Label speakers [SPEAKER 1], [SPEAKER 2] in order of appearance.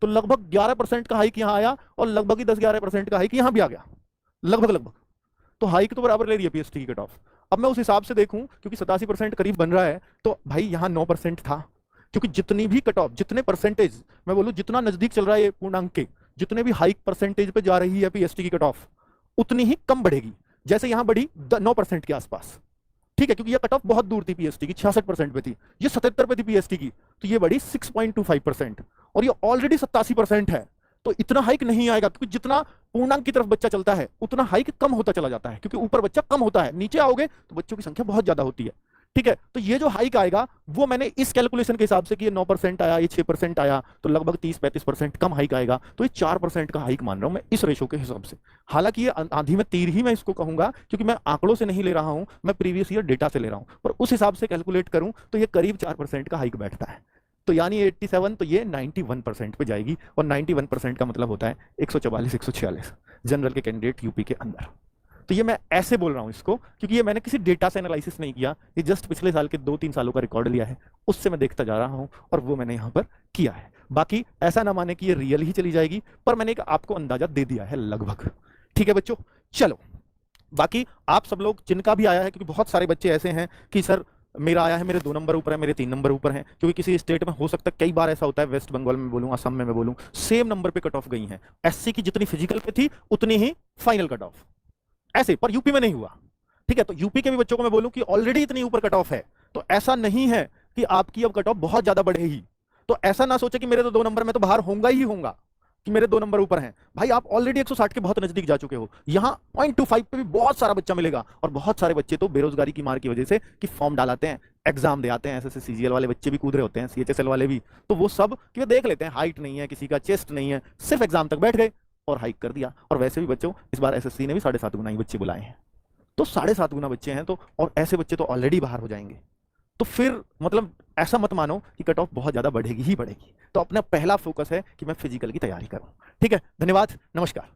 [SPEAKER 1] तो लगभग 11% का हाइक यहां आया और लगभग ही 10-11% का हाइक यहां भी आ गया, लगभग लगभग। तो हाइक तो बराबर ले रही है पीएसटी की कट ऑफ। अब मैं उस हिसाब से देखूं, क्योंकि 87% करीब बन रहा है, तो भाई यहां 9% था, क्योंकि जितनी भी कट ऑफ, जितने परसेंटेज, मैं बोलूं जितना नजदीक चल रहा है ये पूर्णांक के, जितने भी हाइक परसेंटेज पे जा रही है पीएसटी की कट ऑफ, उतनी ही कम बढ़ेगी। जैसे यहां बढ़ी 9% के आसपास, ठीक है, क्योंकि ये कट ऑफ बहुत दूर थी पीएसटी की, 66% पे थी, ये 77 पे थी पीएसटी की, तो ये बढ़ी 6.25%, और ये ऑलरेडी 87% है। तो इतना हाइक नहीं आएगा, क्योंकि जितना पूर्णांक की तरफ बच्चा चलता है उतना हाइक कम होता चला जाता है, क्योंकि ऊपर बच्चा कम होता है, नीचे आओगे तो बच्चों की संख्या बहुत ज्यादा होती है। ठीक है, तो ये जो हाइक आएगा वो मैंने इस कैलकुलेशन के हिसाब से कि ये 9% आया, ये 6% आया, तो लगभग 30-35% कम हाइक आएगा, तो ये 4% का हाइक मान रहा हूं मैं इस रेशो के हिसाब से। हालांकि ये आंधी में तीर ही मैं इसको कहूंगा, क्योंकि मैं आंकड़ों से नहीं ले रहा हूं, मैं प्रीवियस ईयर डेटा से ले रहा हूं, पर उस हिसाब से कैलकुलेट करूं तो ये करीब 4% का हाइक बैठता है। तो यानी 87, तो ये 91% पे जाएगी, और 91% का मतलब होता है 144-146 जनरल के कैंडिडेट यूपी के अंदर। तो ये मैं ऐसे बोल रहा हूं इसको, क्योंकि ये मैंने किसी डेटा से एनालिसिस नहीं किया, ये जस्ट पिछले साल के 2-3 सालों का रिकॉर्ड लिया है, उससे मैं देखता जा रहा हूं, और वो मैंने यहां पर किया है। बाकी ऐसा ना माने कि ये रियल ही चली जाएगी, पर मैंने एक आपको अंदाजा दे दिया है लगभग। ठीक है बच्चों, चलो बाकी आप सब लोग जिनका भी आया है, क्योंकि बहुत सारे बच्चे ऐसे हैं कि सर मेरा आया है, मेरे 2 नंबर ऊपर है, मेरे 3 नंबर ऊपर हैं, क्योंकि किसी स्टेट में हो सकता है, कई बार ऐसा होता है, वेस्ट बंगाल में बोलूं, असम में मैं बोलूं, सेम नंबर पे कट ऑफ गई हैं, एससी की जितनी फिजिकल पे थी उतनी ही फाइनल कट ऑफ, ऐसे, पर यूपी में नहीं हुआ। ठीक है, तो यूपी के भी बच्चों को मैं बोलूं कि ऑलरेडी इतनी ऊपर कट ऑफ है, तो ऐसा नहीं है कि आपकी अब कट ऑफ बहुत ज्यादा बढ़ेगी। तो ऐसा ना सोचे कि मेरे तो 2 नंबर में तो बाहर होऊंगा ही होऊंगा, कि मेरे 2 नंबर ऊपर हैं। भाई आप ऑलरेडी 160 के बहुत नजदीक जा चुके हो, यहां 0.25 पे भी बहुत सारा बच्चा मिलेगा, और बहुत सारे बच्चे तो बेरोजगारी की मार की वजह से कि फॉर्म डालाते हैं, एग्जाम दे आते हैं, ऐसे सीजीएल वाले बच्चे भी कूद रहे होते हैं, सीएचएसएल वाले भी, तो वो सब कि वे देख लेते हैं, हाइट नहीं है किसी का, चेस्ट नहीं है, सिर्फ एग्जाम तक बैठ गए और हाइक कर दिया। और वैसे भी बच्चों इस बार एसएससी ने भी 7.5 गुना ही बच्चे बुलाए हैं, तो 7.5 गुना बच्चे हैं, तो और ऐसे बच्चे तो ऑलरेडी बाहर हो जाएंगे। तो फिर मतलब ऐसा मत मानो कि कट ऑफ बहुत ज्यादा बढ़ेगी ही बढ़ेगी। तो अपना पहला फोकस है कि मैं फिजिकल की तैयारी करूं। ठीक है, धन्यवाद, नमस्कार।